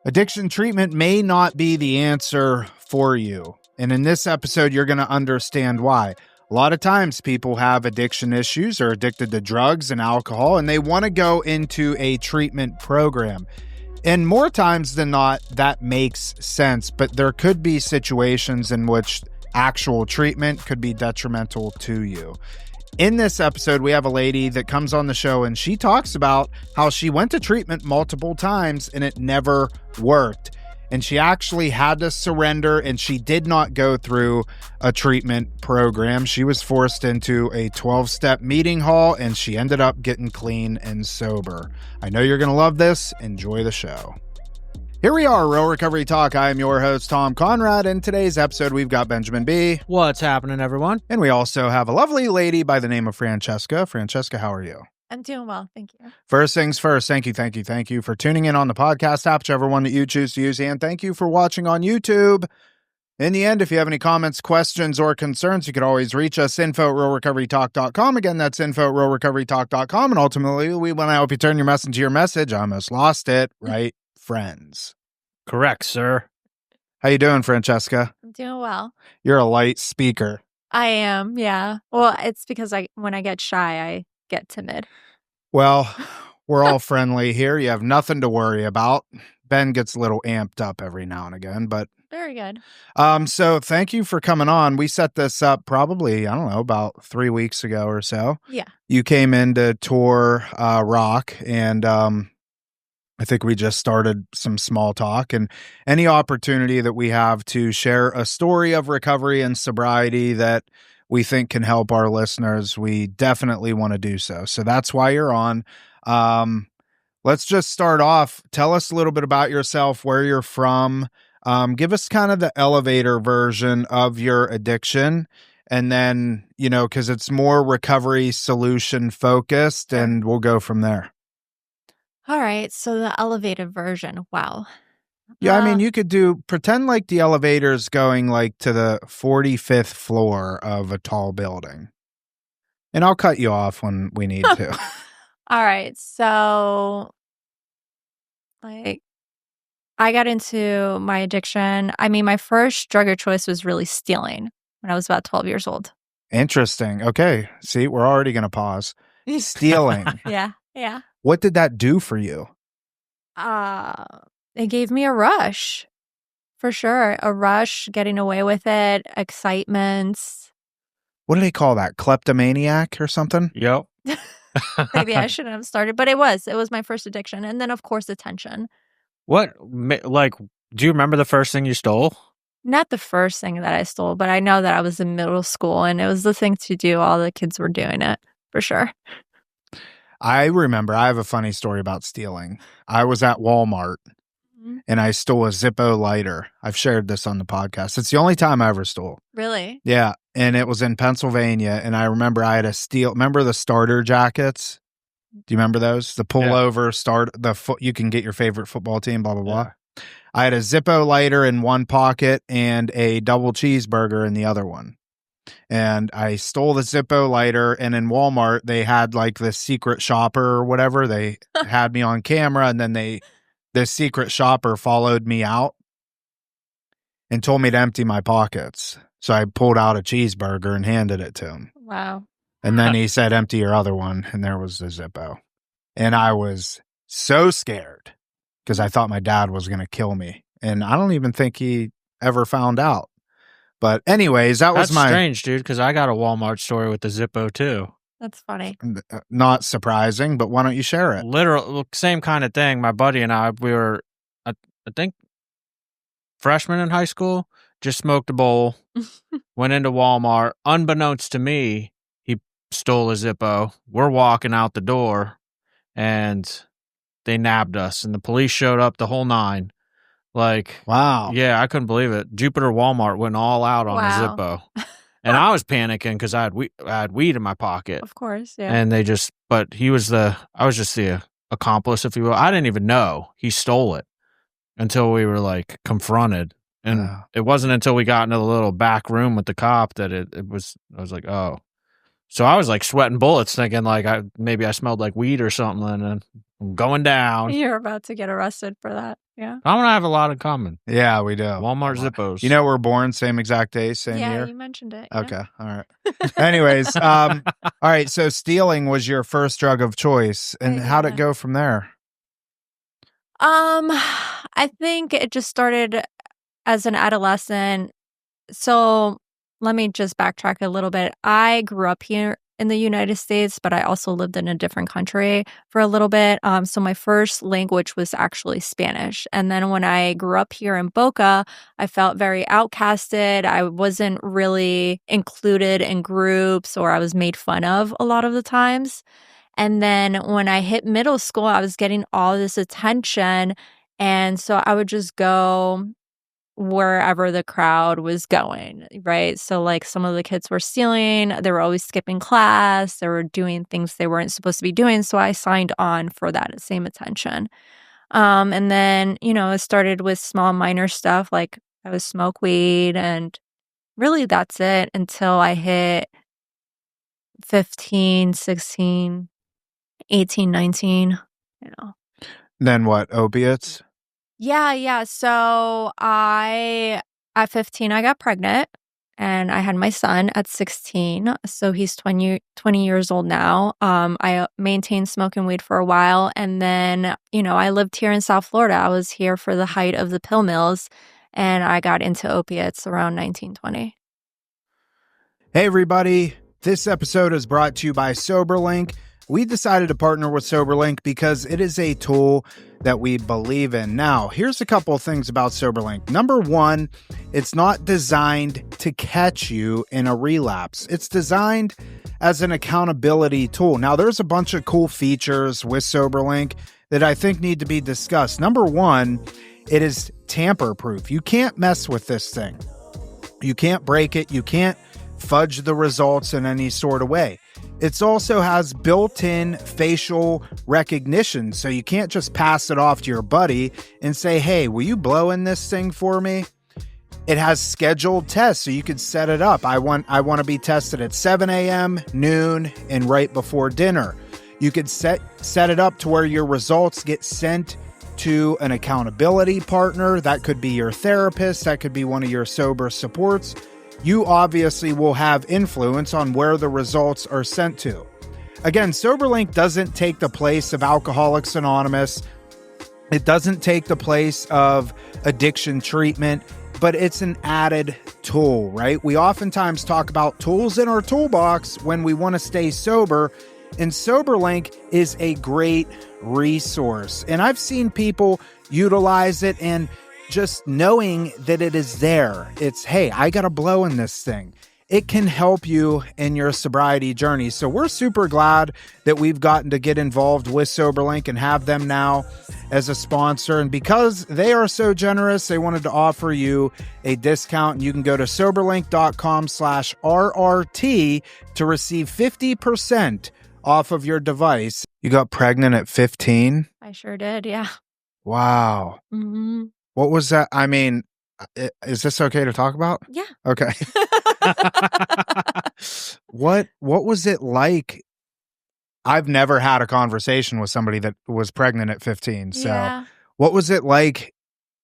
Addiction treatment may not be the answer for you. And in this episode, you're going to understand why. A lot of times people have addiction issues or addicted to drugs and alcohol, and they want to go into a treatment program. And more times than not, that makes sense. But there could be situations in which actual treatment could be detrimental to you. In this episode, we have a lady that comes on the show and she talks about how she went to treatment multiple times and it never worked. And she actually had to surrender and she did not go through a treatment program. She was forced into a 12-step meeting hall and she ended up getting clean and sober. I know you're going to love this. Enjoy the show. Here we are, Real Recovery Talk. I am your host, Tom Conrad. In today's episode, we've got Benjamin B. What's happening, everyone? And we also have a lovely lady by the name of Franchesca. Franchesca, how are you? I'm doing well, thank you. First things first, thank you for tuning in on the podcast app, whichever one that you choose to use, and thank you for watching on YouTube. In the end, if you have any comments, questions, or concerns, you could always reach us, info@realrecoverytalk.com. Again, that's info@realrecoverytalk.com. And ultimately, we want to help you turn your mess into your message. I almost lost it, right? Friends. Correct, sir. How you doing, Franchesca? I'm doing well. You're a light speaker. I am, yeah. Well, it's because when I get shy, I get timid. Well, we're all friendly here. You have nothing to worry about. Ben gets a little amped up every now and again, but very good. So thank you for coming on. We set this up probably, I don't know, about 3 weeks ago or so. Yeah. You came in to tour Rock, and I think we just started some small talk, and any opportunity that we have to share a story of recovery and sobriety that we think can help our listeners, we definitely want to do so. So that's why you're on. Let's just start off. Tell us a little bit about yourself, where you're from. Give us kind of the elevator version of your addiction. And then, because it's more recovery solution focused, and we'll go from there. All right. So the elevated version. Wow. Yeah, I mean, you could pretend like the elevator's going like to the 45th floor of a tall building. And I'll cut you off when we need to. All right. So, I got into my addiction. I mean, my first drug of choice was really stealing when I was about 12 years old. Interesting. Okay. See, we're already going to pause. Stealing. Yeah. What did that do for you? It gave me a rush, for sure. A rush, getting away with it, excitement. What do they call that? Kleptomaniac or something? Yep. Maybe I shouldn't have started, but it was my first addiction. And then, of course, attention. What, do you remember the first thing you stole? Not the first thing that I stole, but I know that I was in middle school and it was the thing to do. All the kids were doing it, for sure. I remember, I have a funny story about stealing. I was at Walmart and I stole a Zippo lighter. I've shared this on the podcast. It's the only time I ever stole. Really? Yeah. And it was in Pennsylvania. And I remember I had to steal. Remember the starter jackets? Do you remember those? The pullover you can get your favorite football team, blah, blah, blah. Yeah. I had a Zippo lighter in one pocket and a double cheeseburger in the other one. And I stole the Zippo lighter, and in Walmart, they had like this secret shopper or whatever. They had me on camera, and then this secret shopper followed me out and told me to empty my pockets. So I pulled out a cheeseburger and handed it to him. Wow. And then he said, empty your other one, and there was the Zippo. And I was so scared because I thought my dad was going to kill me. And I don't even think he ever found out. But anyways, that's strange, dude, because I got a Walmart story with the Zippo, too. That's funny. Not surprising, but why don't you share it? Literal, same kind of thing. My buddy and I, we were, I think, freshmen in high school, just smoked a bowl, went into Walmart. Unbeknownst to me, he stole a Zippo. We're walking out the door, and they nabbed us, and the police showed up, the whole nine. Wow. Yeah, I couldn't believe it. Jupiter Walmart went all out on a Zippo. And I was panicking because I had weed in my pocket. Of course, yeah. And I was just the accomplice, if you will. I didn't even know he stole it until we were like confronted. And it wasn't until we got into the little back room with the cop that I was like, oh. So I was like sweating bullets thinking like maybe I smelled like weed or something, and I'm going down. You're about to get arrested for that. Yeah. Tom and I have a lot in common. Yeah, we do. Walmart Zippos. You know, we're born same exact day, same Yeah, year. you mentioned it. Okay. All right. Anyways, all right. So stealing was your first drug of choice. And how'd it go from there? I think it just started as an adolescent. So let me just backtrack a little bit. I grew up here in the United States, but I also lived in a different country for a little bit. So my first language was actually Spanish. And then when I grew up here in Boca, I felt very outcasted. I wasn't really included in groups, or I was made fun of a lot of the times. And then when I hit middle school, I was getting all this attention. And so I would just go wherever the crowd was going, right? So like some of the kids were stealing, they were always skipping class, they were doing things they weren't supposed to be doing. So I signed on for that same attention. And then, it started with small minor stuff like I would smoke weed, and really that's it until I hit 15, 16, 18, 19, Then what? Opiates? Yeah. So at 15, I got pregnant and I had my son at 16. So he's 20 years old now. I maintained smoking weed for a while. And then, I lived here in South Florida. I was here for the height of the pill mills, and I got into opiates around 1920. Hey, everybody. This episode is brought to you by SoberLink. We decided to partner with SoberLink because it is a tool that we believe in. Now, here's a couple of things about SoberLink. Number one, it's not designed to catch you in a relapse. It's designed as an accountability tool. Now, there's a bunch of cool features with SoberLink that I think need to be discussed. Number one, it is tamper-proof. You can't mess with this thing. You can't break it. You can't fudge the results in any sort of way. It also has built-in facial recognition, so you can't just pass it off to your buddy and say, hey, will you blow in this thing for me? It has scheduled tests, so you can set it up. I want to be tested at 7 a.m., noon, and right before dinner. You could set it up to where your results get sent to an accountability partner. That could be your therapist. That could be one of your sober supports. You obviously will have influence on where the results are sent to. Again, SoberLink doesn't take the place of Alcoholics Anonymous. It doesn't take the place of addiction treatment, but it's an added tool, right? We oftentimes talk about tools in our toolbox when we want to stay sober, and SoberLink is a great resource. And I've seen people utilize it, and just knowing that it is there, it's, hey, I got to blow in this thing. It can help you in your sobriety journey. So we're super glad that we've gotten to get involved with SoberLink and have them now as a sponsor. And because they are so generous, they wanted to offer you a discount. And you can go to soberlink.com/RRT to receive 50% off of your device. You got pregnant at 15? I sure did, yeah. Wow. Mm-hmm. What was that? I mean, is this okay to talk about? Yeah. Okay. What was it like? I've never had a conversation with somebody that was pregnant at 15. So Yeah. What was it like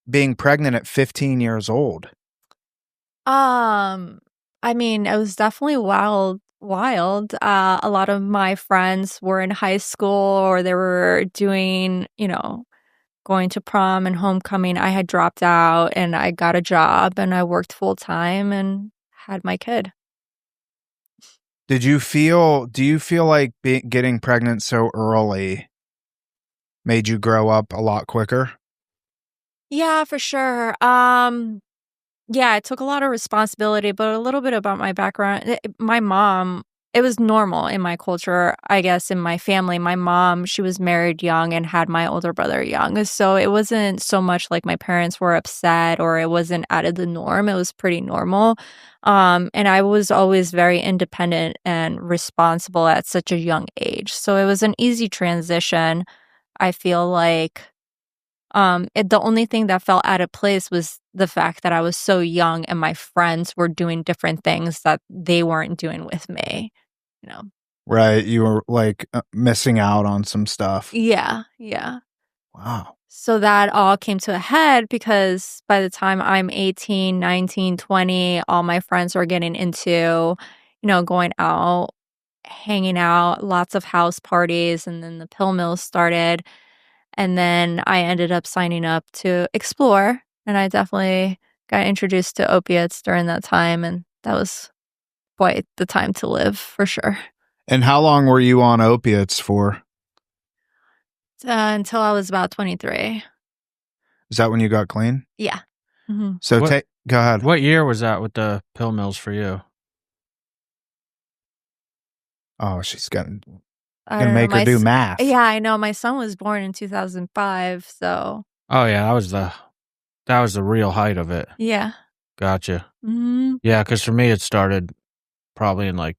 being pregnant at 15 years old? I mean, it was definitely wild. A lot of my friends were in high school, or they were doing, going to prom and homecoming. I had dropped out and I got a job and I worked full time and had my kid. Do you feel like getting pregnant so early made you grow up a lot quicker? Yeah, for sure. Yeah, it took a lot of responsibility, but a little bit about my background. My mom, it was normal in my culture, I guess, in my family. My mom, she was married young and had my older brother young. So it wasn't so much like my parents were upset or it wasn't out of the norm. It was pretty normal. And I was always very independent and responsible at such a young age. So it was an easy transition. I feel like the only thing that felt out of place was the fact that I was so young and my friends were doing different things that they weren't doing with me, Right. You were like missing out on some stuff. Yeah. Wow. So that all came to a head because by the time I'm 18, 19, 20, all my friends were getting into, going out, hanging out, lots of house parties, and then the pill mills started. And then I ended up signing up to explore, and I definitely got introduced to opiates during that time, and that was quite the time to live for sure. And how long were you on opiates for? Until I was about 23. Is that when you got clean? Yeah. Mhm. So What- go ahead. What year was that with the pill mills for you? Oh, she's gonna I don't know, make her my do s math. Yeah, I know, my son was born in 2005, so Oh yeah, that was the real height of it. yeah. Gotcha. Mhm. Yeah, because for me it started probably in like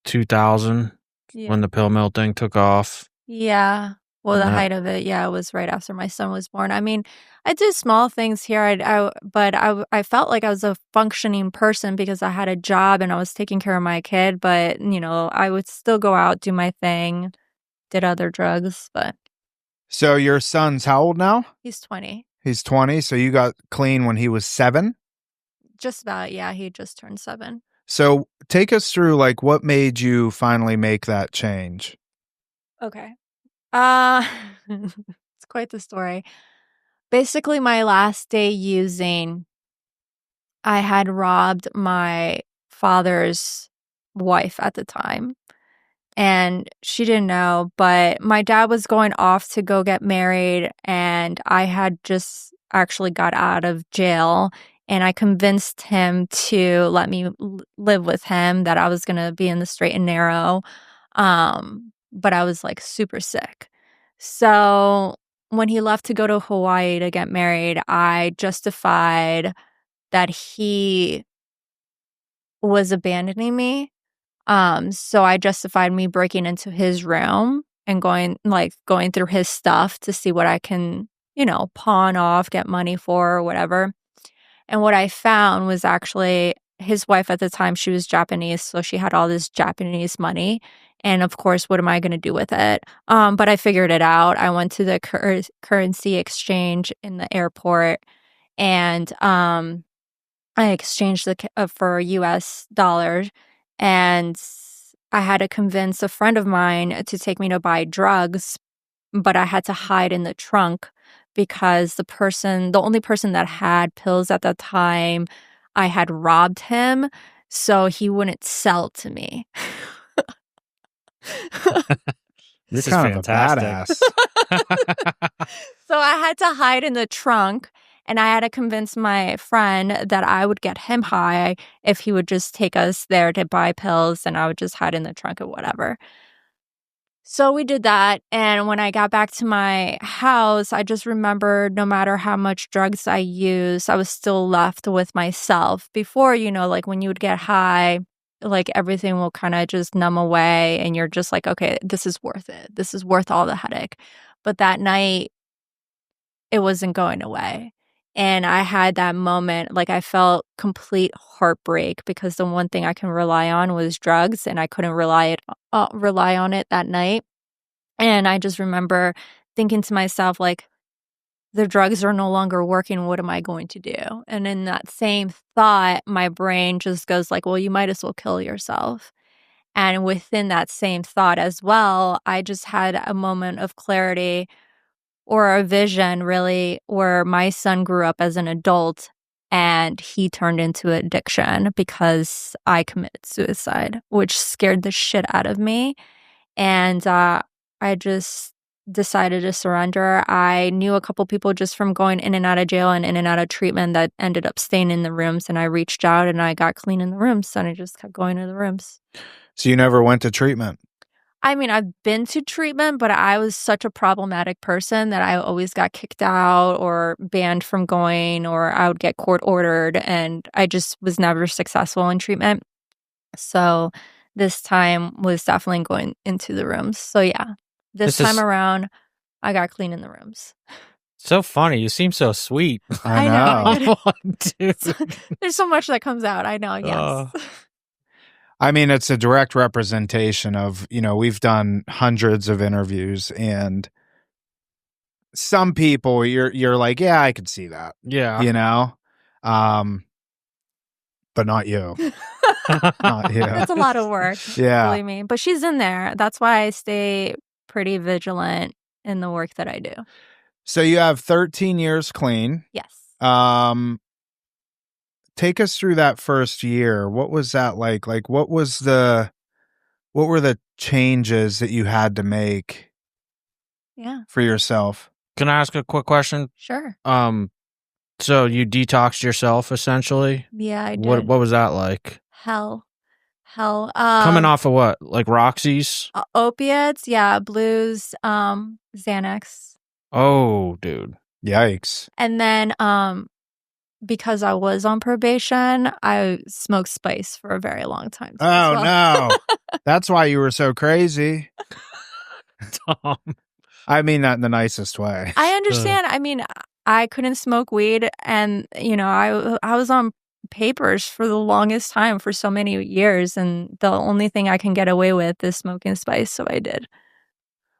2000 Yeah. when the pill mill thing took off. Yeah. Well, And the that- height of it, yeah, was right after my son was born. I mean, I did small things here, but I felt like I was a functioning person because I had a job and I was taking care of my kid, but, I would still go out, do my thing, did other drugs, but So your son's how old now? he's 20. He's 20. So you got clean when he was 7. Just about, yeah, he just turned 7. So take us through like what made you finally make that change? Okay. It's quite the story. Basically, my last day using, I had robbed my father's wife at the time, and she didn't know, but my dad was going off to go get married, and I had just actually got out of jail, and I convinced him to let me live with him, that I was gonna be in the straight and narrow, but I was, like, super sick. So, when he left to go to Hawaii to get married, I justified that he was abandoning me. So I justified me breaking into his room and going through his stuff to see what I can, pawn off, get money for or whatever. And what I found was actually his wife at the time, she was Japanese, so she had all this Japanese money. And of course, what am I going to do with it? But I figured it out. I went to the currency exchange in the airport, and I exchanged for US dollars, and I had to convince a friend of mine to take me to buy drugs, but I had to hide in the trunk because the only person that had pills at that time, I had robbed him, so he wouldn't sell to me. This is Kind of a fantastic. badass. So I had to hide in the trunk, and I had to convince my friend that I would get him high if he would just take us there to buy pills, and I would just hide in the trunk or whatever. So we did that, and when I got back to my house, I just remembered no matter how much drugs I used, I was still left with myself. Before, like when you would get high, like everything will kind of just numb away, and you're just like, okay, this is worth it. This is worth all the headache. But that night, it wasn't going away. And I had that moment, like I felt complete heartbreak because the one thing I can rely on was drugs, and I couldn't rely on it that night. And I just remember thinking to myself, like, the drugs are no longer working. What am I going to do? And in that same thought, my brain just goes like, well, you might as well kill yourself. And within that same thought as well, I just had a moment of clarity, or a vision really, where my son grew up as an adult and he turned into addiction because I committed suicide, which scared the shit out of me. And I just decided to surrender. I knew a couple people just from going in and out of jail and in and out of treatment that ended up staying in the rooms, and I reached out and I got clean in the rooms, and I just kept going to the rooms. So you never went to treatment? I mean, I've been to treatment, but I was such a problematic person that I always got kicked out or banned from going, or I would get court ordered, and I just was never successful in treatment. So this time was definitely going into the rooms. So yeah, this time around, I got clean in the rooms. So funny. You seem so sweet. I know. Dude. There's so much that comes out. I know, yes. I mean, it's a direct representation of, we've done hundreds of interviews, and some people you're like, yeah, I could see that, Yeah. you know, but not you. Not you. It's a lot of work. Yeah. Believe me. But she's in there. That's why I stay pretty vigilant in the work that I do. So you have 13 years clean. Yes. Take us through that first year. What was that like? Like, what were the changes that you had to make Yeah. for yourself? Can I ask a quick question? Sure. So you detoxed yourself essentially? Yeah, I did. What was that like? Hell. Coming off of what? Like Roxy's? Opiates, yeah, blues, Xanax. Oh, dude. Yikes. And then because I was on probation, I smoked spice for a very long time. Oh, no. That's why you were so crazy. Tom. I mean that in the nicest way. I understand. I mean, I couldn't smoke weed, and I was on papers for the longest time for so many years, and the only thing I can get away with is smoking spice, so I did.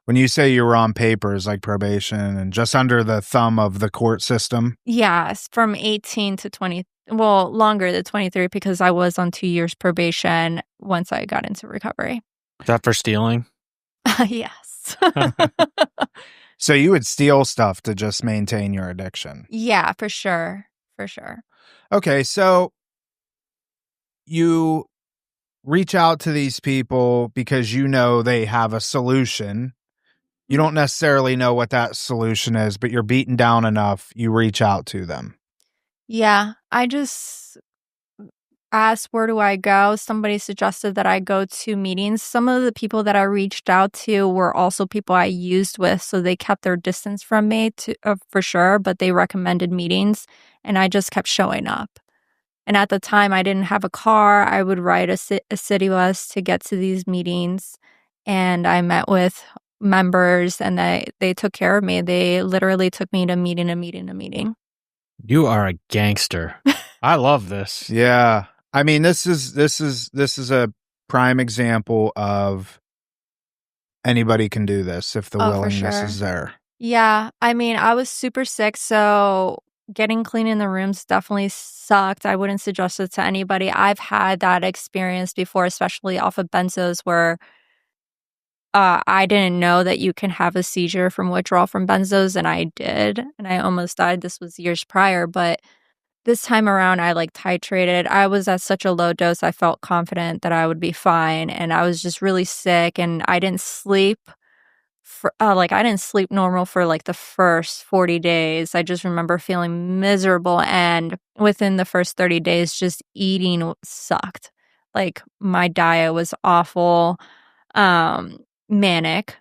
When you say you were on papers like probation and just under the thumb of the court system? Yes, from 18 to 20, well, longer than 23 because I was on 2 years probation once I got into recovery. Is that for stealing? Yes. So you would steal stuff to just maintain your addiction? Yeah, for sure. For sure. Okay, so you reach out to these people because you know they have a solution. You don't necessarily know what that solution is, but you're beaten down enough, you reach out to them. Yeah, I just asked, where do I go? Somebody suggested that I go to meetings. Some of the people that I reached out to were also people I used with, so they kept their distance from me for sure, but they recommended meetings, and I just kept showing up. And at the time, I didn't have a car. I would ride a city bus to get to these meetings, and I met with members, and they took care of me. They literally took me to meeting. You are a gangster. I love this. Yeah. I mean, this is a prime example of anybody can do this if the willingness is there. Yeah. I mean, I was super sick, so getting clean in the rooms definitely sucked. I wouldn't suggest it to anybody. I've had that experience before, especially off of benzos, where I didn't know that you can have a seizure from withdrawal from benzos, and I did, and I almost died. This was years prior, but this time around, I titrated. I was at such a low dose, I felt confident that I would be fine, and I was just really sick, and I didn't sleep. I didn't sleep normal for the first 40 days. I just remember feeling miserable, and within the first 30 days, just eating sucked. My diet was awful. Manic,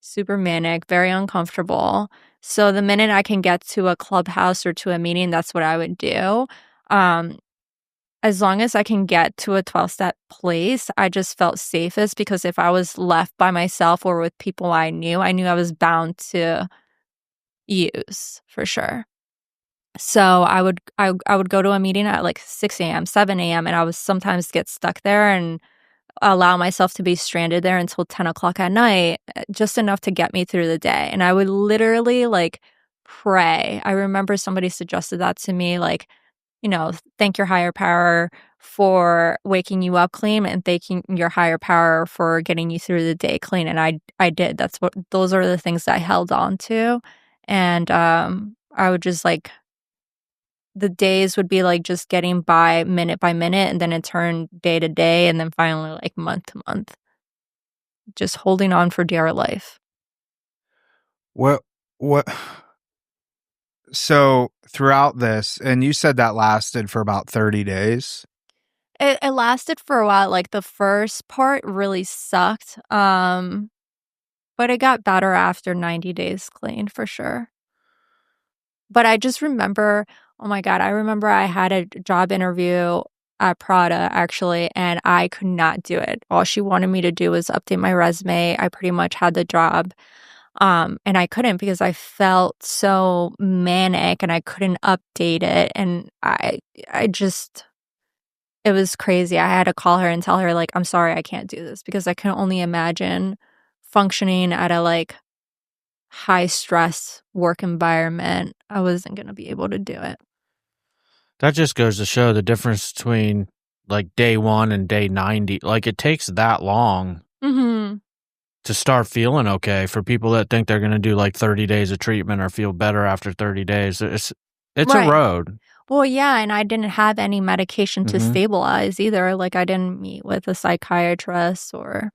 super manic, very uncomfortable. So the minute I can get to a clubhouse or to a meeting, that's what I would do. As long as I can get to a 12-step place, I just felt safest, because if I was left by myself or with people I knew I was bound to use for sure. So I would go to a meeting at 6 a.m., 7 a.m., and I would sometimes get stuck there and allow myself to be stranded there until 10 o'clock at night, just enough to get me through the day. And I would literally pray. I remember somebody suggested that to me, thank your higher power for waking you up clean, and thanking your higher power for getting you through the day clean. And I did. Those are the things that I held on to. And I would just the days would be just getting by minute, and then it turned day to day, and then finally month to month. Just holding on for dear life. What so throughout this, and you said that lasted for about 30 days? It lasted for a while. The first part really sucked. But it got better after 90 days clean for sure. But I just remember, oh my God, I remember I had a job interview at Prada actually, and I could not do it. All she wanted me to do was update my resume. I pretty much had the job. And I couldn't, because I felt so manic and I couldn't update it. And I just, it was crazy. I had to call her and tell her I'm sorry, I can't do this, because I can only imagine functioning at a high stress work environment, I wasn't going to be able to do it. That just goes to show the difference between like day 1 and day 90. Like it takes that long Mm-hmm. to start feeling okay for people that think they're going to do like 30 days of treatment or feel better after 30 days. It's Right. a road. Well, yeah, and I didn't have any medication to Mhm. stabilize either. Like I didn't meet with a psychiatrist or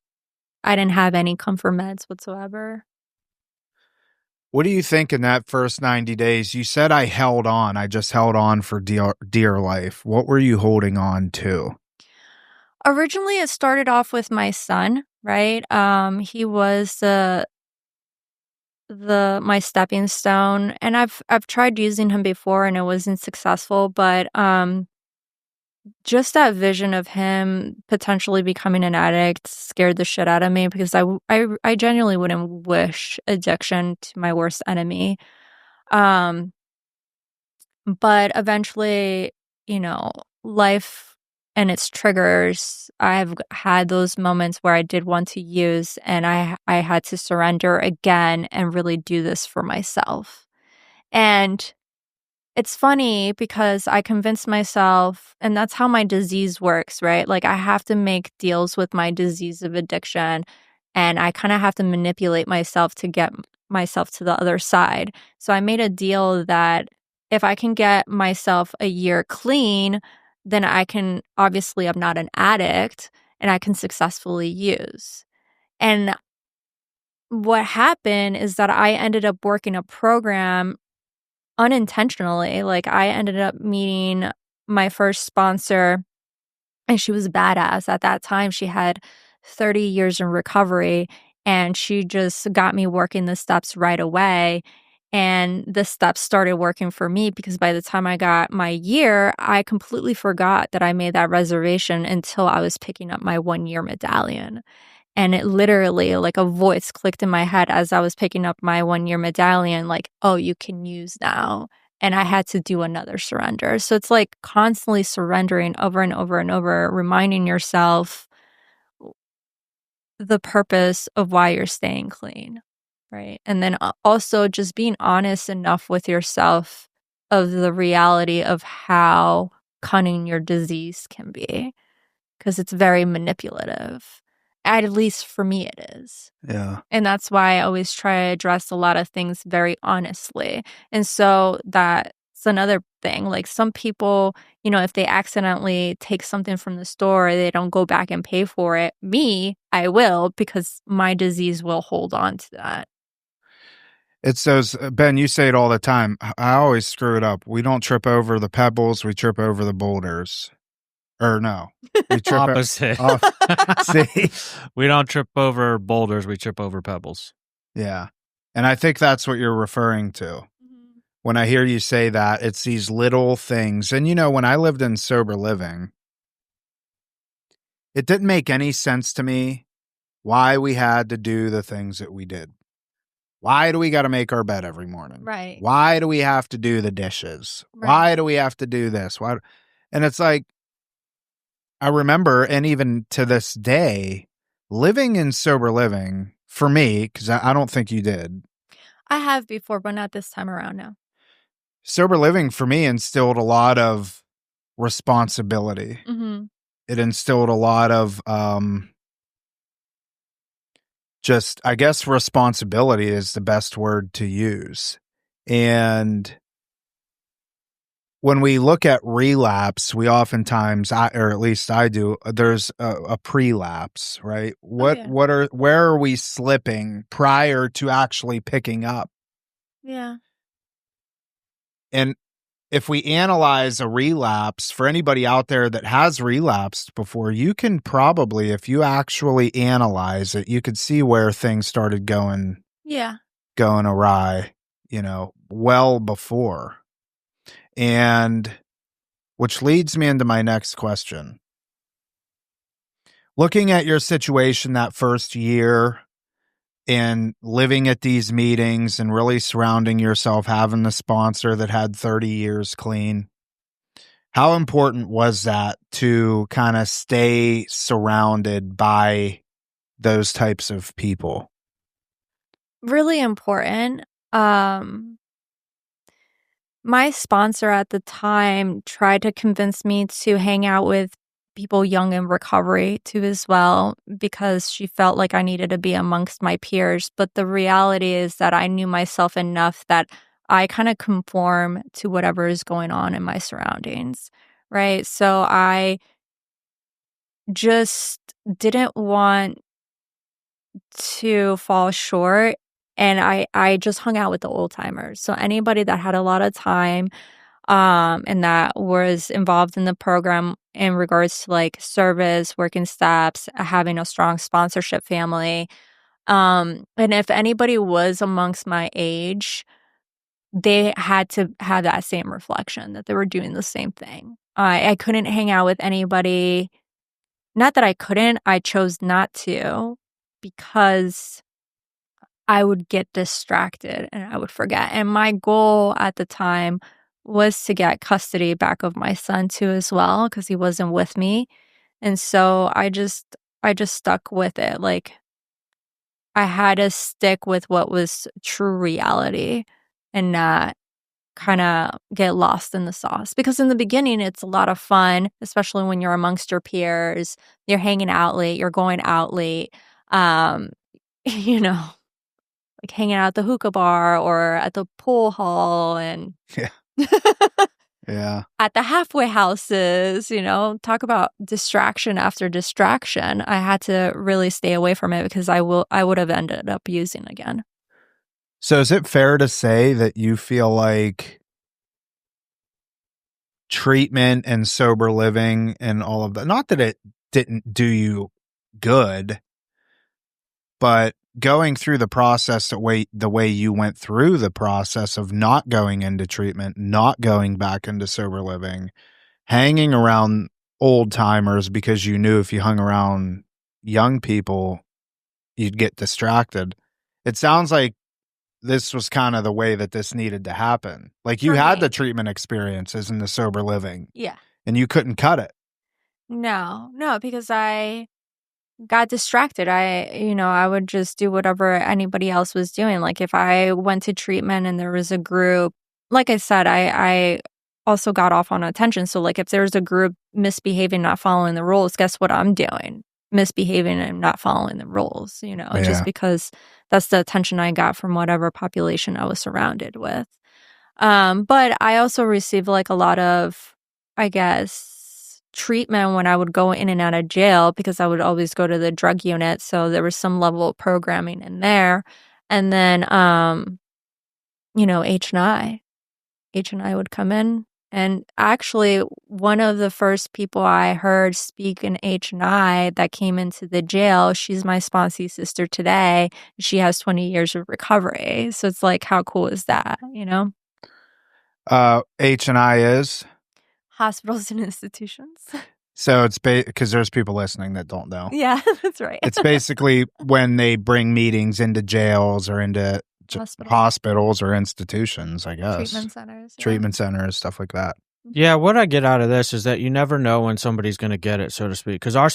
I didn't have any comfort meds whatsoever. What do you think in that first 90 days? You said I held on. I just held on for dear life. What were you holding on to? Originally, it started off with my son, right? He was my stepping stone, and I've tried using him before and it wasn't successful, but just that vision of him potentially becoming an addict scared the shit out of me because I genuinely wouldn't wish addiction to my worst enemy. Um, but eventually, life and its triggers, I've had those moments where I did want to use and I had to surrender again and really do this for myself. And it's funny because I convinced myself, and that's how my disease works, right? Like, I have to make deals with my disease of addiction, and I kind of have to manipulate myself to get myself to the other side. So I made a deal that if I can get myself a year clean, then obviously, I'm not an addict and I can successfully use. And what happened is that I ended up working a program unintentionally. Like, I ended up meeting my first sponsor, and she was badass. At that time, she had 30 years in recovery, and she just got me working the steps right away. And the steps started working for me because by the time I got my year, I completely forgot that I made that reservation until I was picking up my 1-year medallion. And it literally, like a voice clicked in my head as I was picking up my 1-year medallion, like, oh, you can use now. And I had to do another surrender. So it's like constantly surrendering over and over and over, reminding yourself the purpose of why you're staying clean, right? And then also just being honest enough with yourself of the reality of how cunning your disease can be, because it's very manipulative. At least for me, it is. Yeah. And that's why I always try to address a lot of things very honestly. And so that's another thing. Like some people, if they accidentally take something from the store, they don't go back and pay for it. Me, I will, because my disease will hold on to that. It's those, Ben, you say it all the time. I always screw it up. We don't trip over the pebbles, we trip over the boulders. Or no, we trip Opposite. See? We don't trip over boulders, we trip over pebbles. Yeah. And I think that's what you're referring to. Mm-hmm. When I hear you say that, it's these little things. And when I lived in sober living, it didn't make any sense to me why we had to do the things that we did. Why do we got to make our bed every morning? Right. Why do we have to do the dishes? Right. Why do we have to do this? Why? And it's like, I remember, and even to this day, living in sober living for me, because I don't think you did. I have before, but not this time around now. Sober living for me instilled a lot of responsibility. Mm-hmm. It instilled a lot of just, I guess, responsibility is the best word to use. And when we look at relapse, we oftentimes, or at least I do, there's a pre-lapse, right? Where are we slipping prior to actually picking up? Yeah. And if we analyze a relapse, for anybody out there that has relapsed before, you can probably, if you actually analyze it, you could see where things started going awry, well before. And which leads me into my next question. Looking at your situation that first year and living at these meetings and really surrounding yourself, having the sponsor that had 30 years clean, how important was that to kind of stay surrounded by those types of people? really important. My sponsor at the time tried to convince me to hang out with people young in recovery too as well, because she felt like I needed to be amongst my peers. But the reality is that I knew myself enough that I kind of conform to whatever is going on in my surroundings, right? So I just didn't want to fall short, and I just hung out with the old timers. So anybody that had a lot of time, and that was involved in the program in regards to like service, working steps, having a strong sponsorship family. And if anybody was amongst my age, they had to have that same reflection that they were doing the same thing. I couldn't hang out with anybody. Not that I couldn't, I chose not to, because I would get distracted and I would forget. And my goal at the time was to get custody back of my son too as well, because he wasn't with me. And so I just stuck with it. Like, I had to stick with what was true reality and not kind of get lost in the sauce. Because in the beginning it's a lot of fun, especially when you're amongst your peers, you're hanging out late, you're going out late. Um, you know, like hanging out at the hookah bar or at the pool hall and Yeah. Yeah. at the halfway houses, talk about distraction after distraction. I had to really stay away from it because I would have ended up using again. So is it fair to say that you feel like treatment and sober living and all of that, not that it didn't do you good, but going through the process the way you went through the process of not going into treatment, not going back into sober living, hanging around old timers because you knew if you hung around young people, you'd get distracted. It sounds like this was kind of the way that this needed to happen. Like you For had me. the treatment experiences and the sober living Yeah. and you couldn't cut it. No, because I got distracted. I would just do whatever anybody else was doing. Like if I went to treatment and there was a group, like I said, I also got off on attention. So like if there's a group misbehaving, not following the rules, guess what I'm doing? Misbehaving and not following the rules, Yeah. just because that's the attention I got from whatever population I was surrounded with. But I also received like a lot of, I guess, treatment when I would go in and out of jail, because I would always go to the drug unit. So there was some level of programming in there. And then, H&I would come in. And actually, one of the first people I heard speak in H&I that came into the jail, she's my sponsee sister today. She has 20 years of recovery. So it's like, how cool is that, H&I is? Hospitals and institutions. So it's because there's people listening that don't know. Yeah, that's right. It's basically when they bring meetings into jails or into hospitals or institutions, I guess. Treatment centers. Yeah. Treatment centers, stuff like that. Yeah, what I get out of this is that you never know when somebody's going to get it, so to speak, because our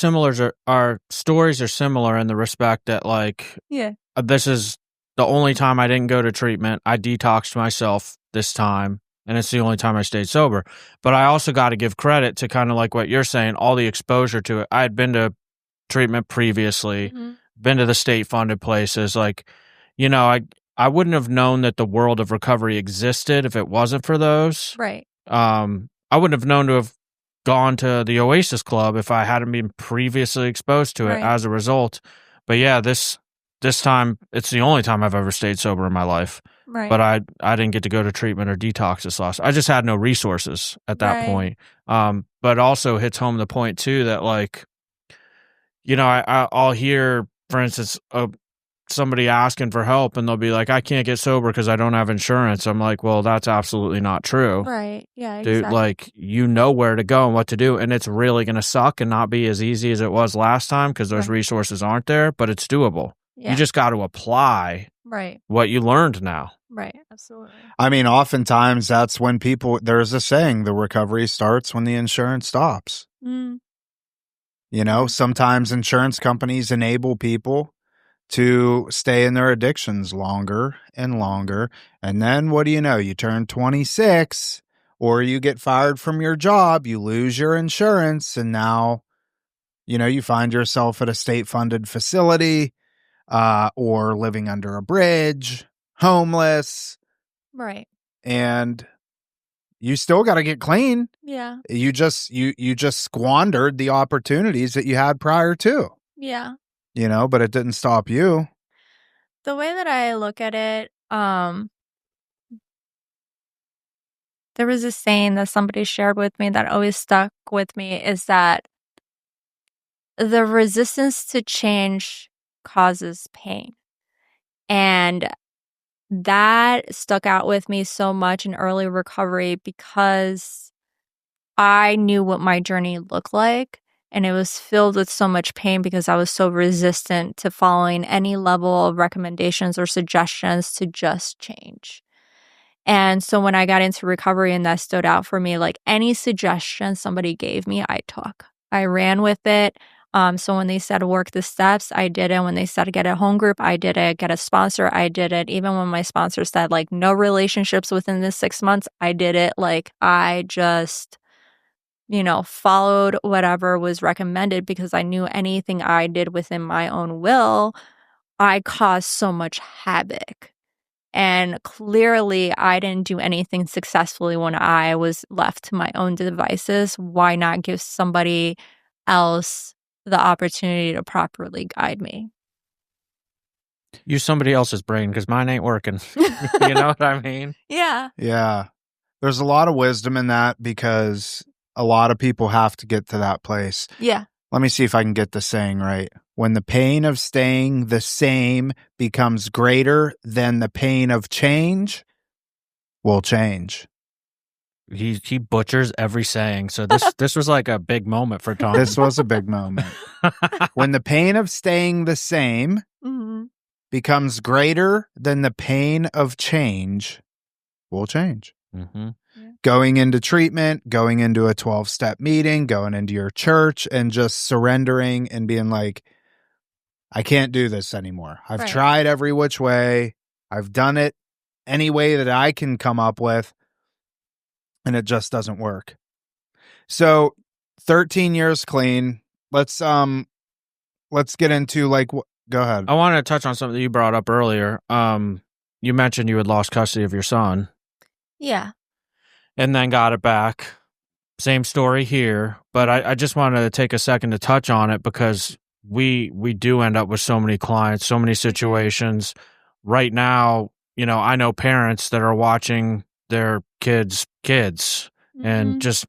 stories are similar in the respect that, like, this is the only time I didn't go to treatment. I detoxed myself this time, and it's the only time I stayed sober. But I also got to give credit to kind of like what you're saying, all the exposure to it. I had been to treatment previously, been to the state-funded places. Like, I wouldn't have known that the world of recovery existed if it wasn't for those. Right. I wouldn't have known to have gone to the Oasis Club if I hadn't been previously exposed to it as a result. But yeah, this time, it's the only time I've ever stayed sober in my life. Right. But I didn't get to go to treatment or detox this last. I just had no resources at that point. But also hits home the point too that, like, I'll hear, for instance, somebody asking for help and they'll be like, I can't get sober because I don't have insurance. I'm like, well, that's absolutely not true. Right. Yeah, dude, exactly. like, you know where to go and what to do. And it's really going to suck and not be as easy as it was last time because those resources aren't there, but it's doable. Yeah. You just got to apply what you learned now. Right. Absolutely. I mean, oftentimes that's when there's a saying, the recovery starts when the insurance stops. Sometimes insurance companies enable people to stay in their addictions longer and longer. And then what do you know? You turn 26 or you get fired from your job, you lose your insurance, and now, you find yourself at a state-funded facility or living under a bridge, homeless, Right. and you still got to get clean. Yeah. You just squandered the opportunities that you had prior to. Yeah. But it didn't stop you. The way that I look at it, there was a saying that somebody shared with me that always stuck with me, is that the resistance to change causes pain. And that stuck out with me so much in early recovery because I knew what my journey looked like. And it was filled with so much pain because I was so resistant to following any level of recommendations or suggestions to just change. And so when I got into recovery and that stood out for me, like any suggestion somebody gave me, I took. I ran with it. So when they said work the steps, I did it. When they said get a home group, I did it. Get a sponsor, I did it. Even when my sponsor said like no relationships within the 6 months, I did it. Like I just followed whatever was recommended because I knew anything I did within my own will, I caused so much havoc. And clearly, I didn't do anything successfully when I was left to my own devices. Why not give somebody else the opportunity to properly guide me? Use somebody else's brain because mine ain't working. You know what I mean? Yeah. Yeah. There's a lot of wisdom in that because a lot of people have to get to that place. Yeah. Let me see if I can get the saying right. When the pain of staying the same becomes greater than the pain of change, will change. He butchers every saying. So this was like a big moment for Tom. This was a big moment. When the pain of staying the same Mhm. becomes greater than the pain of change, will change. Mm-hmm. Going into treatment, going into a 12-step meeting, going into your church, and just surrendering and being like, I can't do this anymore. I've Right. tried every which way. I've done it any way that I can come up with, and it just doesn't work. So 13 years clean. Let's get into go ahead. I wanted to touch on something that you brought up earlier. You mentioned you had lost custody of your son. Yeah. And then got it back. Same story here, but I just wanted to take a second to touch on it because we do end up with so many clients, so many situations. Right now, I know parents that are watching their kids, and just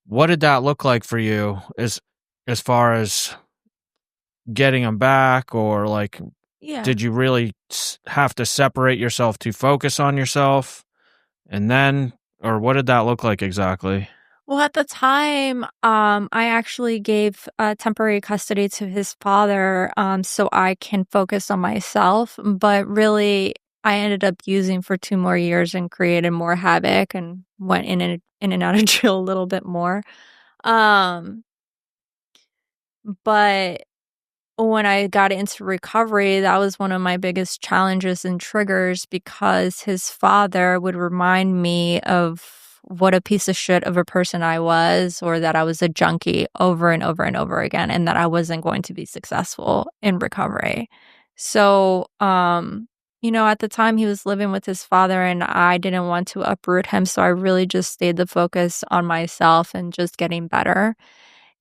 what did that look like for you as far as getting them back, or like, Yeah. did you really have to separate yourself to focus on yourself, and then, or what did that look like exactly? Well, at the time, I actually gave temporary custody to his father so I can focus on myself. But really, I ended up using for 2 more years and created more havoc and went in and out of jail a little bit more. But when I got into recovery, that was one of my biggest challenges and triggers because his father would remind me of what a piece of shit of a person I was, or that I was a junkie over and over and over again, and that I wasn't going to be successful in recovery. So, at the time he was living with his father and I didn't want to uproot him. So I really just stayed the focus on myself and just getting better.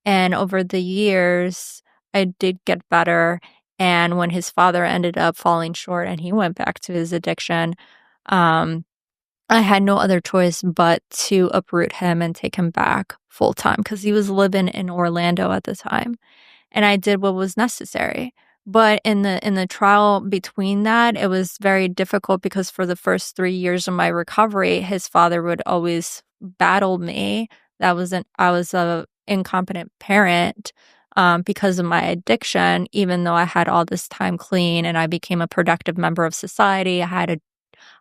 And over the years, I did get better. And when his father ended up falling short and he went back to his addiction, I had no other choice but to uproot him and take him back full time because he was living in Orlando at the time. And I did what was necessary. But in the trial between that, it was very difficult because for the first 3 years of my recovery, his father would always battle me. I was a incompetent parent because of my addiction, even though I had all this time clean and I became a productive member of society. I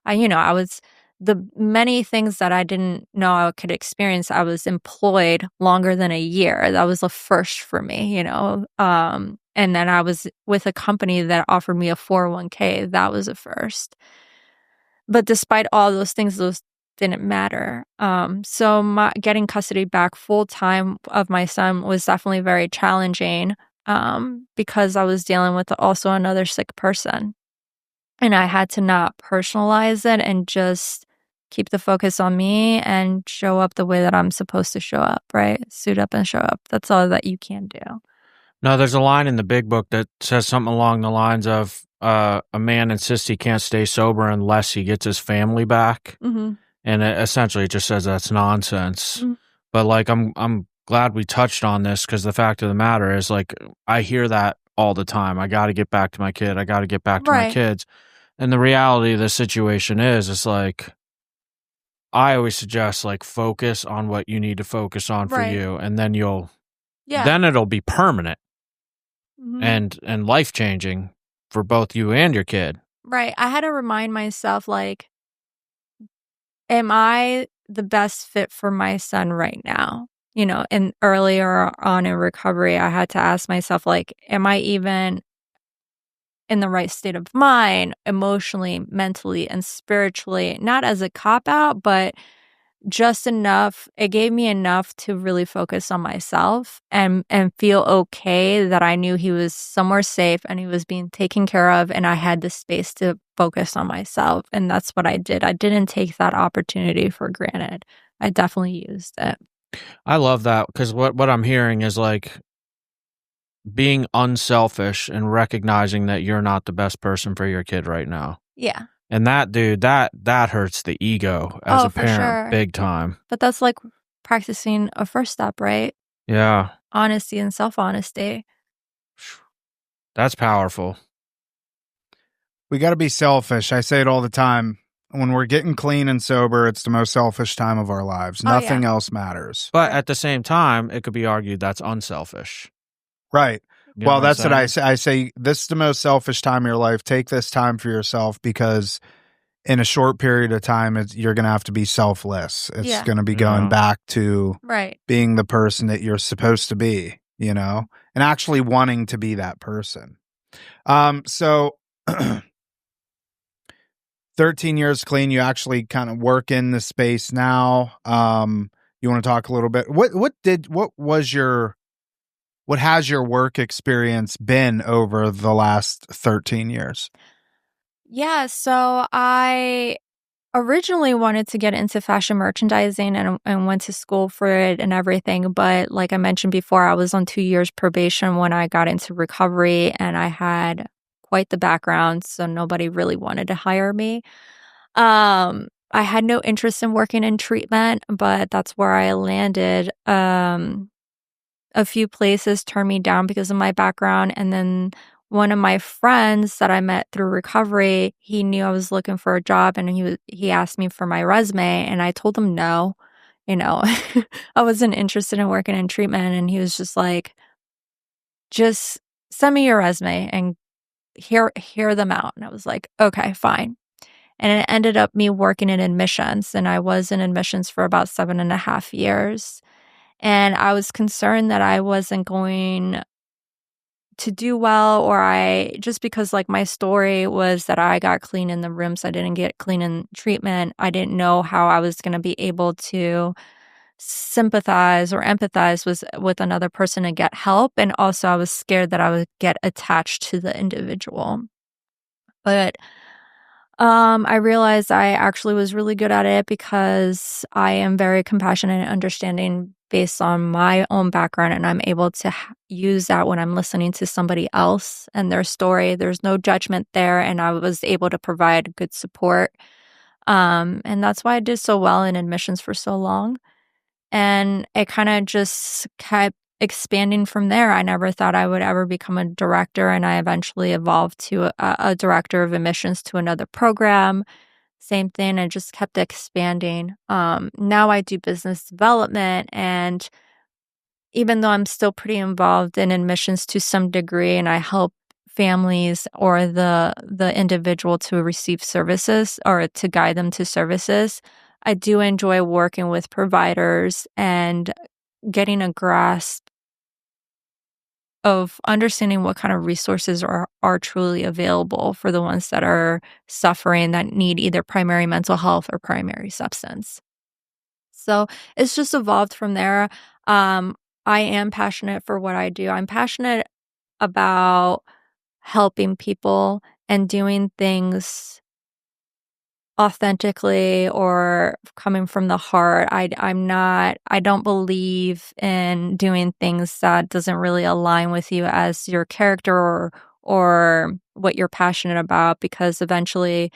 was the many things that I didn't know I could experience. I was employed longer than a year. That was a first for me, And And then I was with a company that offered me a 401k. That was a first. But despite all those things, those didn't matter. So getting custody back full time of my son was definitely very challenging because I was dealing with also another sick person. And I had to not personalize it and just keep the focus on me and show up the way that I'm supposed to show up, right? Suit up and show up. That's all that you can do. No, there's a line in the big book that says something along the lines of a man insists he can't stay sober unless he gets his family back. Mm-hmm. And essentially it just says that's nonsense. Mm-hmm. But like I'm glad we touched on this because the fact of the matter is like I hear that all the time. I got to get back to my kid. I got to get back to my kids. And the reality of the situation is like I always suggest like focus on what you need to focus on for you, and then then it'll be permanent and life changing for both you and your kid. Right. I had to remind myself, like, am I the best fit for my son right now? You know, and earlier on in recovery, I had to ask myself, like, am I even in the right state of mind, emotionally, mentally, and spiritually? Not as a cop out, but just enough. It gave me enough to really focus on myself and feel okay that I knew he was somewhere safe and he was being taken care of, and I had the space to focus on myself. And that's what I did. I didn't take that opportunity for granted. I definitely used it. I love that because what I'm hearing is like being unselfish and recognizing that you're not the best person for your kid right now. Yeah. And that, dude, that hurts the ego as a parent sure. big time. But that's like practicing a first step, right? Yeah. Honesty and self-honesty. That's powerful. We got to be selfish. I say it all the time. When we're getting clean and sober, it's the most selfish time of our lives. Nothing else matters. But at the same time, it could be argued that's unselfish. Right. You well, know that's what I saying? say. I say this is the most selfish time of your life. Take this time for yourself because in a short period of time, you're going to have to be selfless. It's going to be going back to being the person that you're supposed to be, you know, and actually wanting to be that person. So 13 years clean, you actually kind of work in the space now. You want to talk a little bit? What has your work experience been over the last 13 years? Yeah, so I originally wanted to get into fashion merchandising and went to school for it and everything. But like I mentioned before, I was on 2 years probation when I got into recovery, and I had quite the background, so nobody really wanted to hire me. I had no interest in working in treatment, but that's where I landed. A few places turned me down because of my background, and then one of my friends that I met through recovery, he knew I was looking for a job, and he asked me for my resume, and I told him no. You know, I wasn't interested in working in treatment, and he was just like, "Just send me your resume and hear them out." And I was like, "Okay, fine." And it ended up me working in admissions, and I was in admissions for about 7.5 years. And I was concerned that I wasn't going to do well, or just because like my story was that I got clean in the rooms, I didn't get clean in treatment. I didn't know how I was going to be able to sympathize or empathize with another person and get help. And also I was scared that I would get attached to the individual. But I realized I actually was really good at it because I am very compassionate and understanding based on my own background, and I'm able to use that when I'm listening to somebody else and their story. There's no judgment there, and I was able to provide good support. And that's why I did so well in admissions for so long. And it kind of just kept expanding from there. I never thought I would ever become a director, and I eventually evolved to a director of admissions to another program. Same thing, I just kept expanding. Now I do business development, and even though I'm still pretty involved in admissions to some degree, and I help families or the individual to receive services or to guide them to services, I do enjoy working with providers and getting a grasp of understanding what kind of resources are truly available for the ones that are suffering, that need either primary mental health or primary substance. So it's just evolved from there. I am passionate for what I do. I'm passionate about helping people and doing things authentically or coming from the heart. I don't believe in doing things that doesn't really align with you as your character or what you're passionate about, because eventually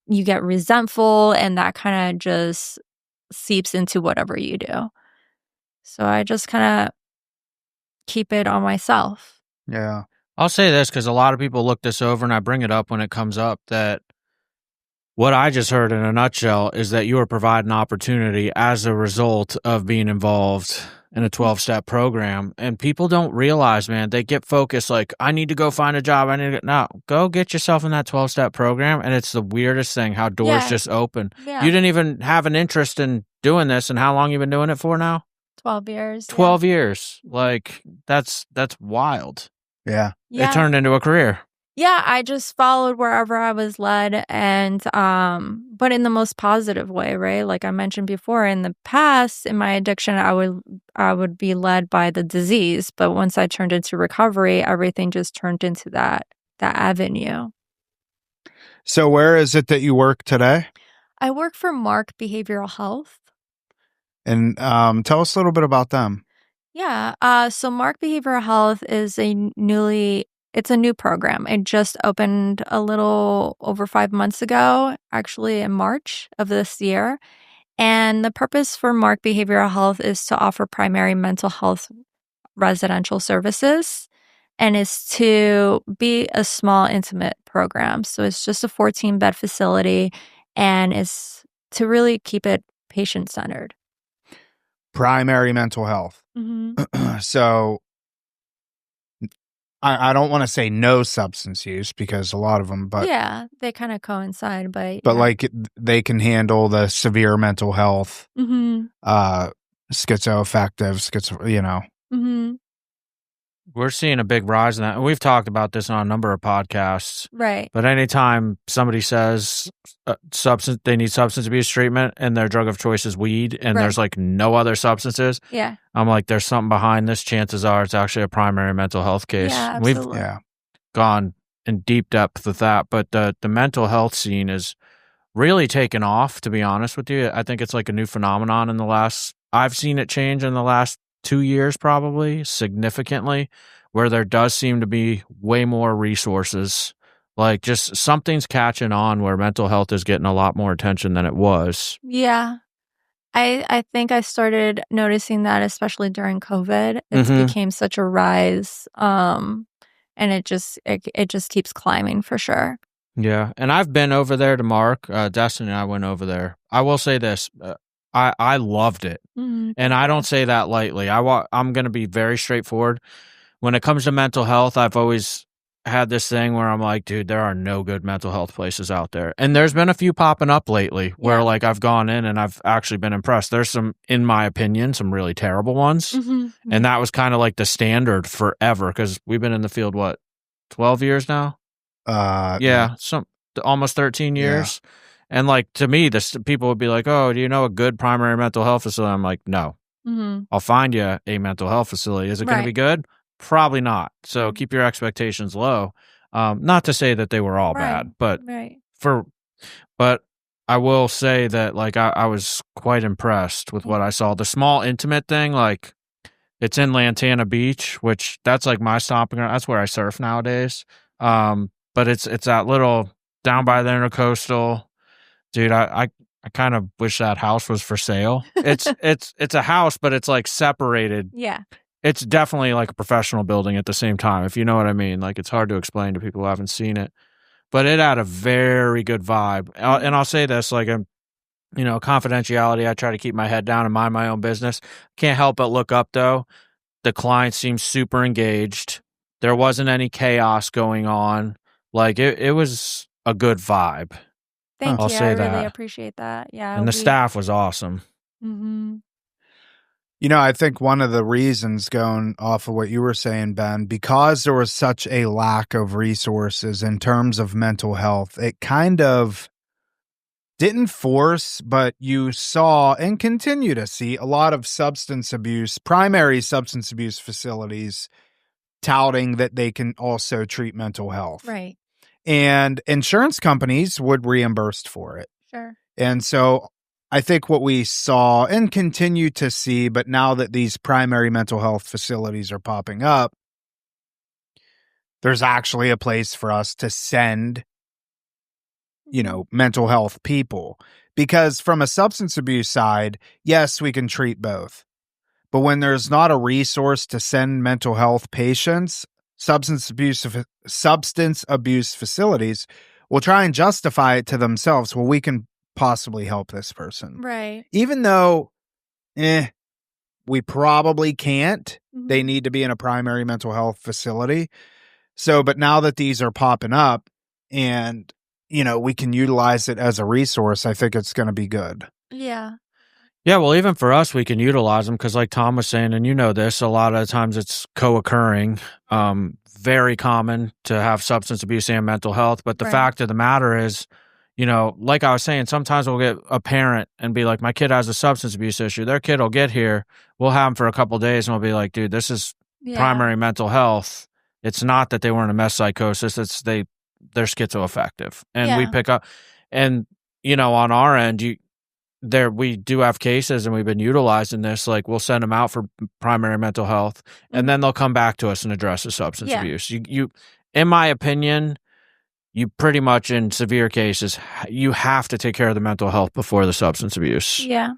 you get resentful and that kind of just seeps into whatever you do. So I just kind of keep it on myself. Yeah. I'll say this because a lot of people look this over, and I bring it up when it comes up, that what I just heard in a nutshell is that you are providing opportunity as a result of being involved in a 12-step program. And people don't realize, man, they get focused like, I need to go find a job. No, go get yourself in that 12-step program. And it's the weirdest thing how doors just open. Yeah. You didn't even have an interest in doing this. And how long you been doing it for now? 12 years. 12 years. Like, that's wild. Yeah. It turned into a career. Yeah, I just followed wherever I was led, and but in the most positive way, right? Like I mentioned before, in the past, in my addiction, I would be led by the disease, but once I turned into recovery, everything just turned into that avenue. So where is it that you work today? I work for Mark Behavioral Health. And tell us a little bit about them. Yeah, so Mark Behavioral Health is it's a new program. It just opened a little over 5 months ago, actually in March of this year. And the purpose for Mark Behavioral Health is to offer primary mental health residential services, and is to be a small, intimate program. So it's just a 14-bed facility, and is to really keep it patient-centered. Primary mental health. So I don't want to say no substance use, because a lot of them, but yeah, they kind of coincide, but like they can handle the severe mental health, schizoaffective, We're seeing a big rise in that. And we've talked about this on a number of podcasts. right. But anytime somebody says they need substance abuse treatment and their drug of choice is weed, and there's like no other substances, Yeah. I'm like, there's something behind this. Chances are it's actually a primary mental health case. Yeah, We've absolutely. gone in deep depth with that. But the mental health scene is really taken off, to be honest with you. I think it's like a new phenomenon I've seen it change in the last 2 years, probably significantly, where there does seem to be way more resources. Like, just something's catching on where mental health is getting a lot more attention than it was. Yeah. I think I started noticing that, especially during COVID. It became such a rise. And it just keeps climbing for sure. Yeah. And I've been over there to Mark. Destiny and I went over there. I will say this. I loved it. And I don't say that lightly. I'm going to be very straightforward. When it comes to mental health, I've always had this thing where I'm like, dude, there are no good mental health places out there. And there's been a few popping up lately where like I've gone in and I've actually been impressed. There's some, in my opinion, some really terrible ones. And that was kind of like the standard forever, because we've been in the field, 12 years now? Almost 13 years. And like, to me, people would be like, oh, do you know a good primary mental health facility? I'm like, no. I'll find you a mental health facility. Is it going to be good? Probably not. So keep your expectations low. Not to say that they were all bad, but but I will say that like I was quite impressed with what I saw. The small intimate thing, like it's in Lantana Beach, which that's like my stomping ground. That's where I surf nowadays. But it's that little down by the intercoastal. Dude, I kind of wish that house was for sale. It's a house, but it's like separated. Yeah. It's definitely like a professional building at the same time, if you know what I mean. Like, it's hard to explain to people who haven't seen it, but it had a very good vibe. And I'll say this, like, confidentiality. I try to keep my head down and mind my own business. Can't help but look up though. The client seemed super engaged. There wasn't any chaos going on. Like, it was a good vibe. Thank I'll you. say I really that. appreciate that. Yeah. And the staff was awesome. I think one of the reasons, going off of what you were saying, Ben, because there was such a lack of resources in terms of mental health, it kind of didn't force, but you saw and continue to see a lot of primary substance abuse facilities touting that they can also treat mental health. Right. And insurance companies would reimburse for it. Sure. And so I think what we saw and continue to see, but now that these primary mental health facilities are popping up, there's actually a place for us to send, mental health people. Because from a substance abuse side, yes, we can treat both. But when there's not a resource to send mental health patients, substance abuse facilities will try and justify it to themselves. Well, we can possibly help this person. Right. Even though, we probably can't. They need to be in a primary mental health facility. So, but now that these are popping up and, we can utilize it as a resource, I think it's going to be good. Yeah. Yeah, well, even for us, we can utilize them because, like Tom was saying, and you know this, a lot of times it's co-occurring. Very common to have substance abuse and mental health. But the fact of the matter is, like I was saying, sometimes we'll get a parent and be like, my kid has a substance abuse issue. Their kid will get here. We'll have them for a couple of days and we'll be like, dude, this is primary mental health. It's not that they weren't a mess psychosis. It's they're schizoaffective. And we pick up, and, on our end, we do have cases, and we've been utilizing this. Like, we'll send them out for primary mental health, and then they'll come back to us and address the substance abuse. You, in my opinion, you pretty much, in severe cases, you have to take care of the mental health before the substance abuse. Yeah.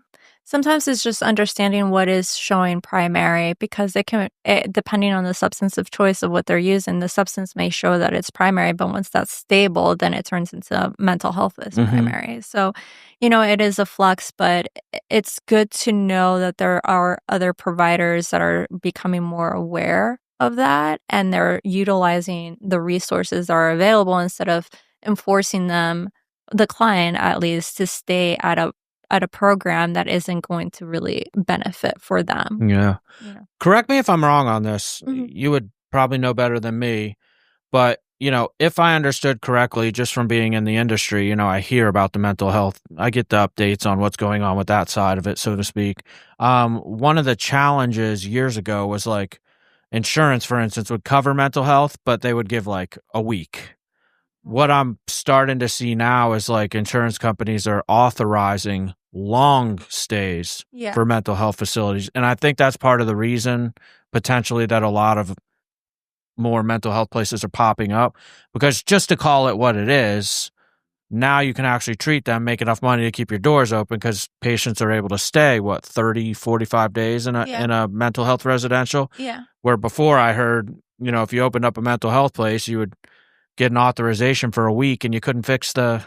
Sometimes it's just understanding what is showing primary, because depending on the substance of choice of what they're using, the substance may show that it's primary, but once that's stable, then it turns into mental health as primary. So, it is a flux, but it's good to know that there are other providers that are becoming more aware of that, and they're utilizing the resources that are available instead of enforcing the client at least, to stay at a program that isn't going to really benefit for them. Yeah. Correct me if I'm wrong on this. You would probably know better than me. But, if I understood correctly, just from being in the industry, I hear about the mental health. I get the updates on what's going on with that side of it, so to speak. One of the challenges years ago was like insurance, for instance, would cover mental health, but they would give like a week. What I'm starting to see now is like insurance companies are authorizing long stays for mental health facilities. And I think that's part of the reason potentially that a lot of more mental health places are popping up, because just to call it what it is, now you can actually treat them, make enough money to keep your doors open, because patients are able to stay, 30, 45 days in a mental health residential. Yeah. Where before I heard, if you opened up a mental health place, you would get an authorization for a week and you couldn't fix the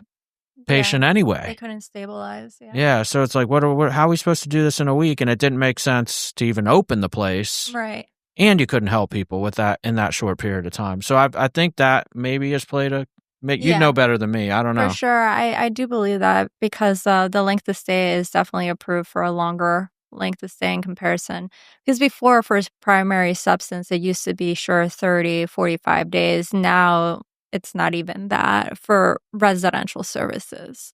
patient anyway. They couldn't stabilize. Yeah. So it's like, how are we supposed to do this in a week? And it didn't make sense to even open the place. Right. And you couldn't help people with that in that short period of time. So I think that maybe has played you know better than me. I don't know. For sure. I do believe that, because the length of stay is definitely approved for a longer length of stay in comparison. Because before, for primary substance, it used to be 30, 45 days. Now it's not even that for residential services.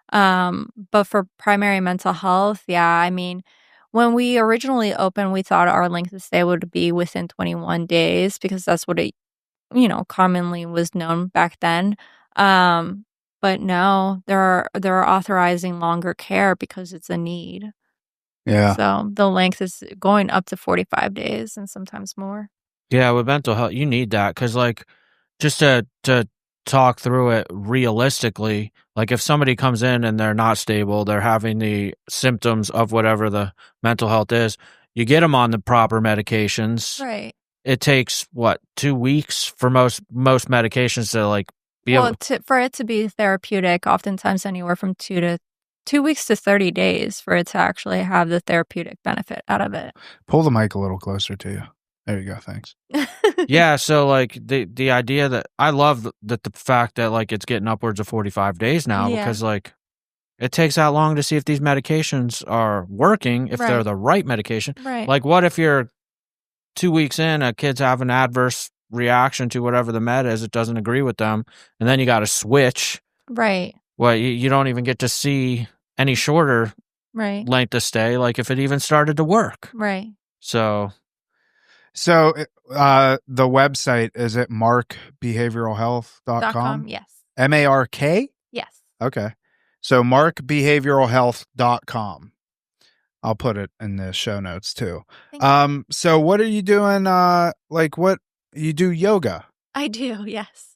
But for primary mental health, I mean, when we originally opened, we thought our length of stay would be within 21 days, because that's what it, commonly was known back then. But no, they're authorizing longer care because it's a need. Yeah. So the length is going up to 45 days and sometimes more. Yeah, with mental health, you need that, because like, just to talk through it realistically, like if somebody comes in and they're not stable, they're having the symptoms of whatever the mental health is, you get them on the proper medications. Right. It takes 2 weeks for most medications to like be able for it to be therapeutic, oftentimes anywhere from 2 weeks to 30 days for it to actually have the therapeutic benefit out of it. Pull the mic a little closer to you. There you go. Thanks. Yeah. So like the idea that I love the fact that like it's getting upwards of 45 days now, because like it takes that long to see if these medications are working, if they're Right. the right medication. Right. Like, what if you're 2 weeks in, a kid's having an adverse reaction to whatever the med is, it doesn't agree with them, and then you got to switch. Right. Well, you don't even get to see any shorter Right. length of stay, like if it even started to work. Right. So the website, is it markbehavioralhealth.com? Yes. MARK? Yes. Okay. So markbehavioralhealth.com. I'll put it in the show notes too. Thank you. So what are you doing? What you do yoga? I do. Yes.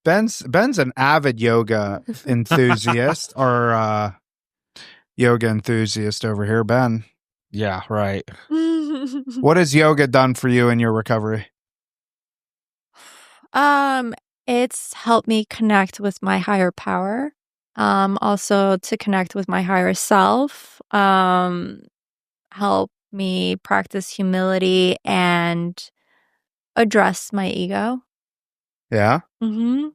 Ben's an avid yoga enthusiast or yoga enthusiast over here, Ben. yeah, right. What has yoga done for you in your recovery? It's helped me connect with my higher power. Also to connect with my higher self. Help me practice humility and address my ego. Yeah. Mm-hmm.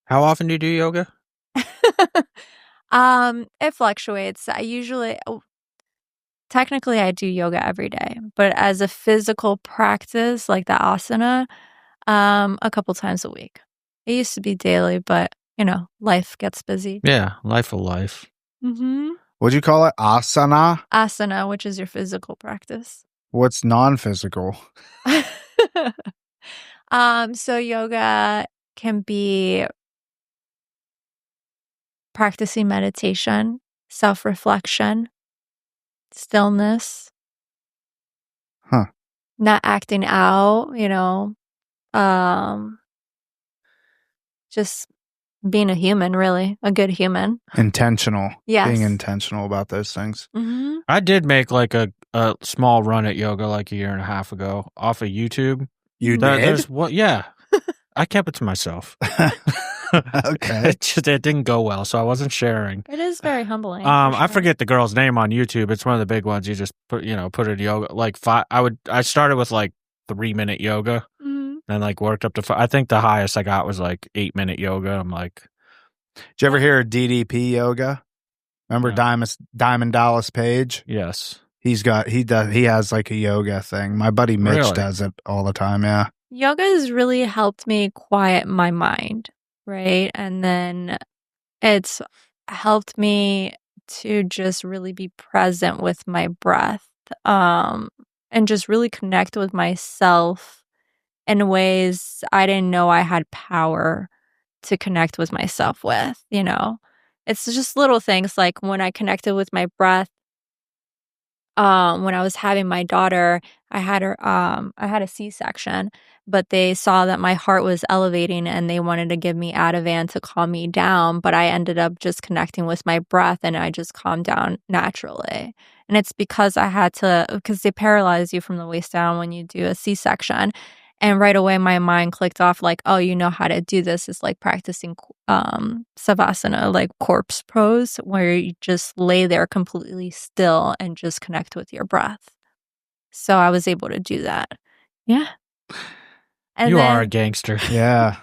How often do you do yoga? It fluctuates. Technically I do yoga every day, but as a physical practice, like the asana, a couple times a week. It used to be daily, but life gets busy. Yeah, life of life. Mm-hmm. What'd you call it? Asana? Asana, which is your physical practice. What's non-physical? So yoga can be practicing meditation, self-reflection, stillness. Huh. Not acting out, just being a human, really, a good human. Intentional. Yes. Being intentional about those things. Mm-hmm. I did make like a small run at yoga like a year and a half ago off of YouTube. You There's did? what? Yeah, I kept it to myself. Okay. It didn't go well, so I wasn't sharing. It is very humbling. I forget the girl's name on YouTube. It's one of the big ones. You just put in yoga. Like I started with like 3-minute yoga, Mm-hmm. and like worked up to I think the highest I got was like 8-minute yoga. I'm like, Did you ever hear of DDP yoga? Remember No. Diamond Dallas Page? yes. He has like a yoga thing. My buddy Mitch Really? does it all the time. Yeah. Yoga has really helped me quiet my mind, right? And then it's helped me to just really be present with my breath, and just really connect with myself in ways I didn't know I had power to connect with myself with, It's just little things like when I connected with my breath, when I was having my daughter, I had a C-section, but they saw that my heart was elevating and they wanted to give me Ativan to calm me down, but I ended up just connecting with my breath and I just calmed down naturally. And it's because because they paralyze you from the waist down when you do a C-section. And right away my mind clicked off like, oh, you know how to do this. It's like practicing savasana, like corpse pose, where you just lay there completely still and just connect with your breath. So I was able to do that. Yeah. And You are a then, gangster. Yeah.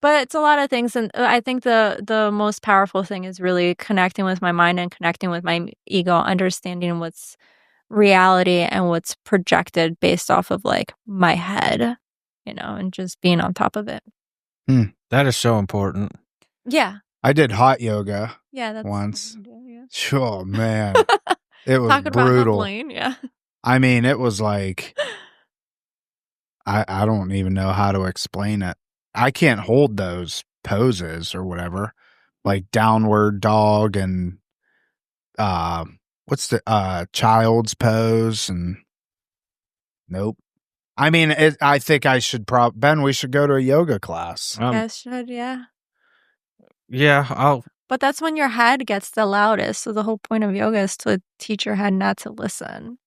but it's a lot of things, and I think the most powerful thing is really connecting with my mind and connecting with my ego, understanding what's reality and what's projected based off of like my head, and just being on top of it. That is so important. Yeah. I did hot yoga. Yeah, that's once. what I do, yeah. Sure, man. It was Talking brutal. about humbling, yeah. I mean, it was like I don't even know how to explain it. I can't hold those poses or whatever. Like downward dog and what's the child's pose and nope. I mean, I think I should Ben, we should go to a yoga class. Yeah, should, yeah. Yeah, But that's when your head gets the loudest. So the whole point of yoga is to teach your head not to listen,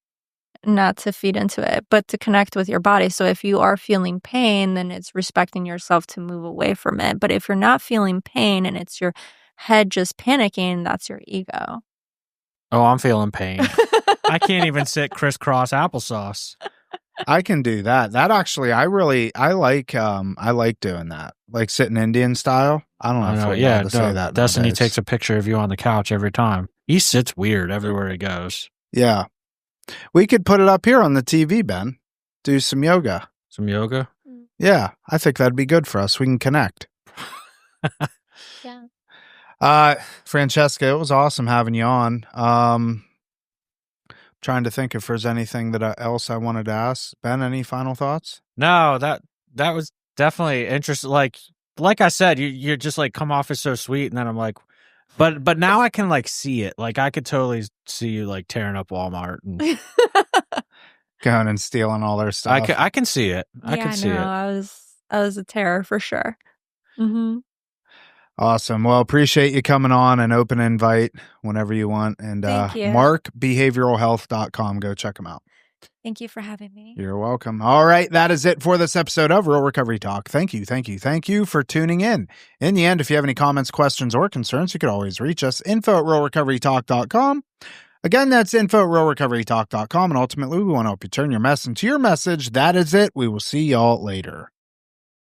not to feed into it, but to connect with your body. So if you are feeling pain, then it's respecting yourself to move away from it. But if you're not feeling pain and it's your head just panicking, that's your ego. Oh, I'm feeling pain. I can't even sit crisscross applesauce. I can do that. That actually, I like doing that. Like sitting Indian style. I don't know I if know. we're Yeah, allowed to say that Destiny nowadays. takes a picture of you on the couch every time. He sits weird everywhere he goes. Yeah. We could put it up here on the TV, Ben. Do some yoga. Some yoga? Yeah, I think that'd be good for us. We can connect. Yeah. Franchesca, it was awesome having you on. Trying to think if there's anything else I wanted to ask. Ben, any final thoughts? No, that was definitely interesting. Like I said, you're just like come off as so sweet, and then I'm like, but now I can like see it. Like I could totally see you like tearing up Walmart and Going and stealing all their stuff. I can see it. I can see it. I was a terror for sure. Mm-hmm. Awesome. Well, appreciate you coming on, an open invite whenever you want. And Thank you. markbehavioralhealth.com. Go check them out. Thank you for having me. You're welcome. All right. That is it for this episode of Real Recovery Talk. Thank you for tuning in. In the end, if you have any comments, questions, or concerns, you could always reach us. info@realrecoverytalk.com. Again, that's info@realrecoverytalk.com. And ultimately, we want to help you turn your mess into your message. That is it. We will see y'all later.